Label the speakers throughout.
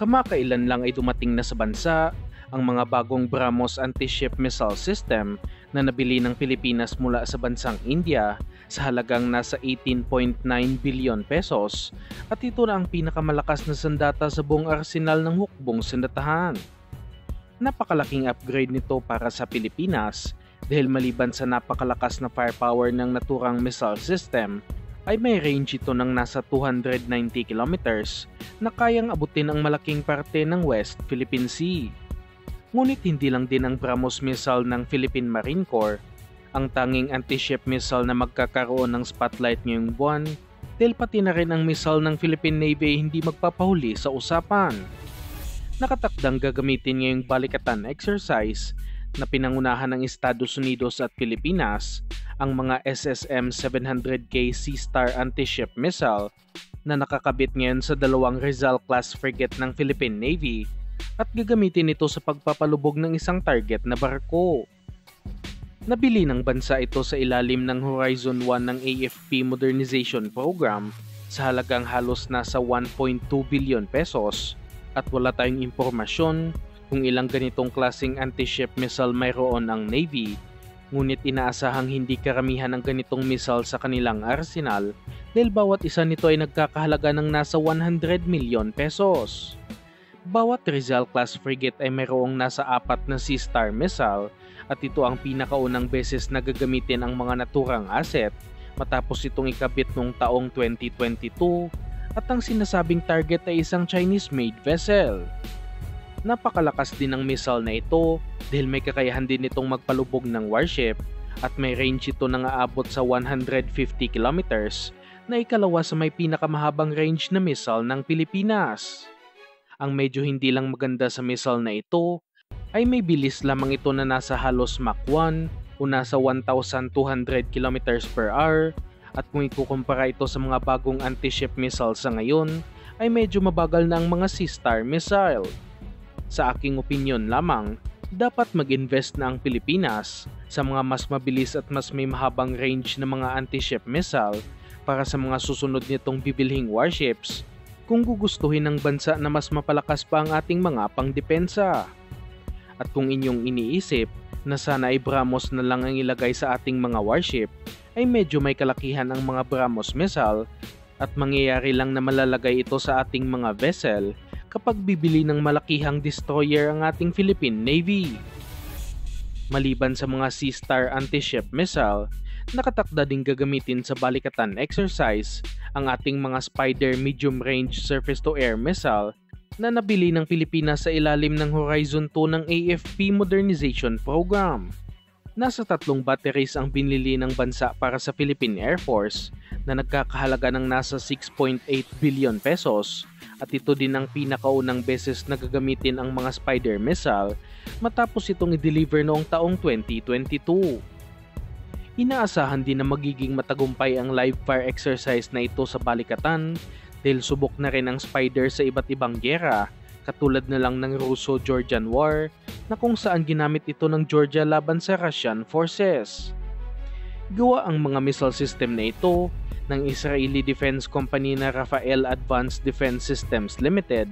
Speaker 1: Kamakailan lang ay dumating na sa bansa ang mga bagong BrahMos anti-ship missile system na nabili ng Pilipinas mula sa bansang India sa halagang nasa 18.9 billion pesos at ito na ang pinakamalakas na sandata sa buong arsenal ng hukbong sandatahan. Napakalaking upgrade nito para sa Pilipinas dahil maliban sa napakalakas na firepower ng naturang missile system ay may range ito ng nasa 290 kilometers na kayang abutin ang malaking parte ng West Philippine Sea. Ngunit hindi lang din ang BrahMos missile ng Philippine Marine Corps ang tanging anti-ship missile na magkakaroon ng spotlight ngayong buwan dahil pati na rin ang missile ng Philippine Navy ay hindi magpapahuli sa usapan. Nakatakdang gagamitin ngayong balikatan exercise na pinangunahan ng Estados Unidos at Pilipinas ang mga SSM-700K Sea Star anti-ship missile na nakakabit ngayon sa dalawang Rizal-class frigate ng Philippine Navy at gagamitin ito sa pagpapalubog ng isang target na barko. Nabili ng bansa ito sa ilalim ng Horizon 1 ng AFP Modernization Program sa halagang halos nasa 1.2 billion pesos at wala tayong impormasyon kung ilang ganitong klaseng anti-ship missile mayroon ang Navy, ngunit inaasahang hindi karamihan ng ganitong missile sa kanilang arsenal dahil bawat isa nito ay nagkakahalaga ng nasa 100 million pesos. Bawat Rizal-class frigate ay mayroong nasa 4 na Sea Star missile at ito ang pinakaunang beses na gagamitin ang mga naturang asset matapos itong ikabit noong taong 2022 at ang sinasabing target ay isang Chinese-made vessel. Napakalakas din ng missile na ito dahil may kakayahan din itong magpalubog ng warship at may range ito na aabot sa 150 kilometers na ikalawa sa may pinakamahabang range na missile ng Pilipinas. Ang medyo hindi lang maganda sa missile na ito ay may bilis lamang ito na nasa halos Mach 1 o nasa 1,200 km per hour at kung ikukumpara ito sa mga bagong anti-ship missile sa ngayon ay medyo mabagal na ang mga Sea Star missile. Sa aking opinyon lamang, dapat mag-invest na ang Pilipinas sa mga mas mabilis at mas may mahabang range na mga anti-ship missile para sa mga susunod nitong bibilhing warships kung gugustuhin ng bansa na mas mapalakas pa ang ating mga pangdepensa. At kung inyong iniisip na sana ay BrahMos na lang ang ilagay sa ating mga warship, ay medyo may kalakihan ang mga BrahMos missile at mangyayari lang na malalagay ito sa ating mga vessel kapag bibili ng malakihang destroyer ang ating Philippine Navy. Maliban sa mga Sea Star anti-ship missile, nakatakda ding gagamitin sa balikatan exercise ang ating mga Spider medium-range surface-to-air missile na nabili ng Pilipinas sa ilalim ng Horizon 2 ng AFP Modernization Program. Nasa 3 batteries ang binili ng bansa para sa Philippine Air Force na nagkakahalaga ng nasa 6.8 billion pesos at ito din ang pinakaunang beses na gagamitin ang mga Spider missile matapos itong i-deliver noong taong 2022. Inaasahan din na magiging matagumpay ang live fire exercise na ito sa balikatan dahil subok na rin ang Spider sa iba't ibang giyera katulad na lang ng Russo-Georgian War na kung saan ginamit ito ng Georgia laban sa Russian forces. Gawa ang mga missile system na ito ng Israeli defense company na Rafael Advanced Defense Systems Limited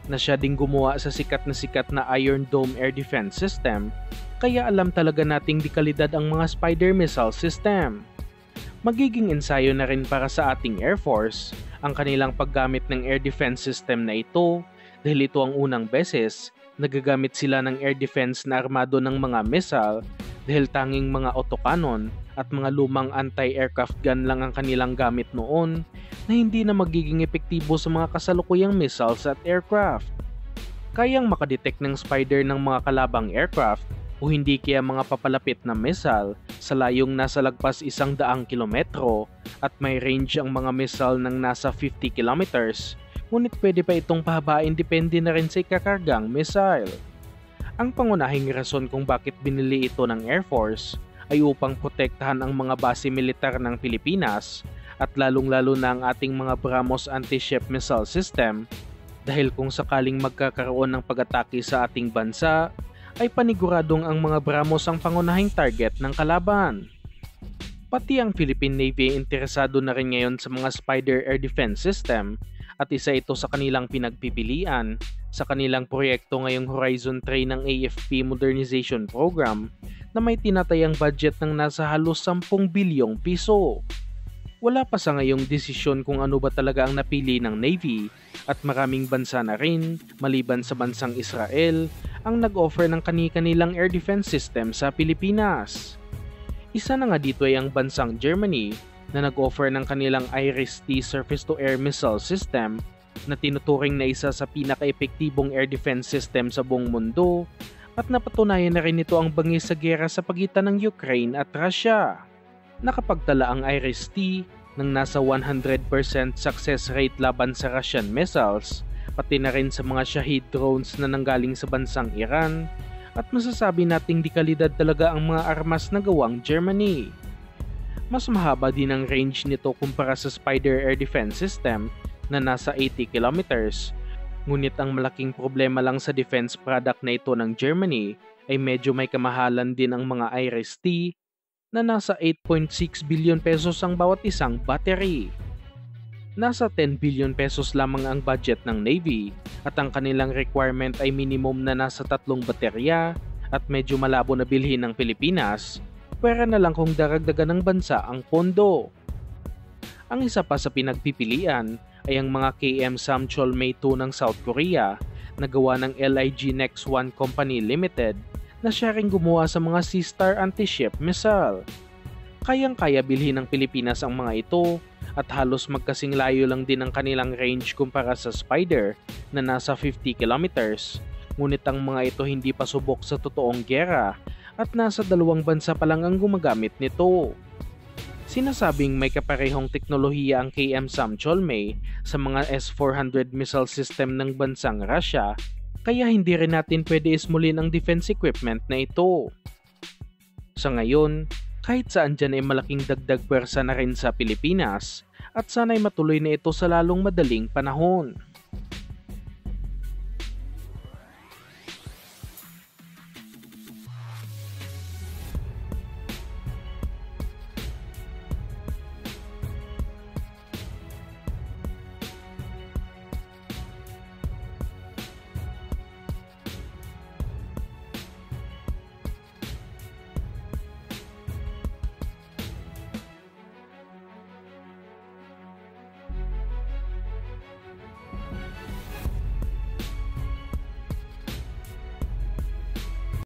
Speaker 1: na siya ding gumawa sa sikat na Iron Dome air defense system, kaya alam talaga nating di kalidad ang mga Spider missile system. Magiging ensayo na rin para sa ating Air Force ang kanilang paggamit ng air defense system na ito dahil ito ang unang beses nagagamit sila ng air defense na armado ng mga missile dahil tanging mga autocannon at mga lumang anti-aircraft gun lang ang kanilang gamit noon na hindi na magiging epektibo sa mga kasalukuyang missiles at aircraft. Kayang makadetect ng Spider ng mga kalabang aircraft o hindi kaya mga papalapit na missile sa layong nasa lagpas 100 kilometro at may range ang mga missile ng nasa 50 kilometers, ngunit pwede pa itong pahabain depende na rin sa ikakargang missile. Ang pangunahing rason kung bakit binili ito ng Air Force ay upang protektahan ang mga base militar ng Pilipinas at lalong-lalo na ang ating mga BrahMos anti-ship missile system dahil kung sakaling magkakaroon ng pag-atake sa ating bansa ay paniguradong ang mga BrahMos ang pangunahing target ng kalaban. Pati ang Philippine Navy ay interesado na rin ngayon sa mga Spider air defense system at isa ito sa kanilang pinagpipilian sa kanilang proyekto ngayong Horizon 3 ng AFP Modernization Program na may tinatayang budget ng nasa halos 10 bilyong piso. Wala pa sa ngayong desisyon kung ano ba talaga ang napili ng Navy at maraming bansa na rin, maliban sa bansang Israel, ang nag-offer ng kani-kanilang air defense system sa Pilipinas. Isa na nga dito ay ang bansang Germany na nag-offer ng kanilang IRIS-T surface-to-air missile system na tinuturing na isa sa pinaka-epektibong air defense system sa buong mundo at napatunayan na rin ito ang bangis sa giyera sa pagitan ng Ukraine at Russia. Nakapagtala ang IRIS-T ng nasa 100% success rate laban sa Russian missiles, pati na rin sa mga Shahid drones na nanggaling sa bansang Iran, at masasabi nating di kalidad talaga ang mga armas na gawang Germany. Mas mahaba din ang range nito kumpara sa Spider Air Defense System na nasa 80 kilometers, ngunit ang malaking problema lang sa defense product na ito ng Germany ay medyo may kamahalan din ang mga IRIS-T na nasa 8.6 billion pesos ang bawat isang battery. Nasa 10 billion pesos lamang ang budget ng Navy at ang kanilang requirement ay minimum na nasa 3 baterya at medyo malabo na bilhin ng Pilipinas, pwera na lang kung daragdagan ng bansa ang pondo. Ang isa pa sa pinagpipilian ay ang mga KM Samchol May-2 ng South Korea na gawa ng LIG Next One Company Limited na siya ring gumawa sa mga Sea-Star anti-ship missile. Kayang-kaya bilhin ng Pilipinas ang mga ito at halos magkasing layo lang din ang kanilang range kumpara sa Spider na nasa 50 kilometers. Ngunit ang mga ito hindi pa subok sa totoong giyera at nasa 2 bansa pa lang ang gumagamit nito. Sinasabing may kaparehong teknolohiya ang KM Samcholme sa mga S-400 missile system ng bansang Russia, kaya hindi rin natin pwede ismulin ang defense equipment na ito. Sa ngayon, kahit saan dyan ay malaking dagdag pwersa na rin sa Pilipinas at sana'y matuloy na ito sa lalong madaling panahon.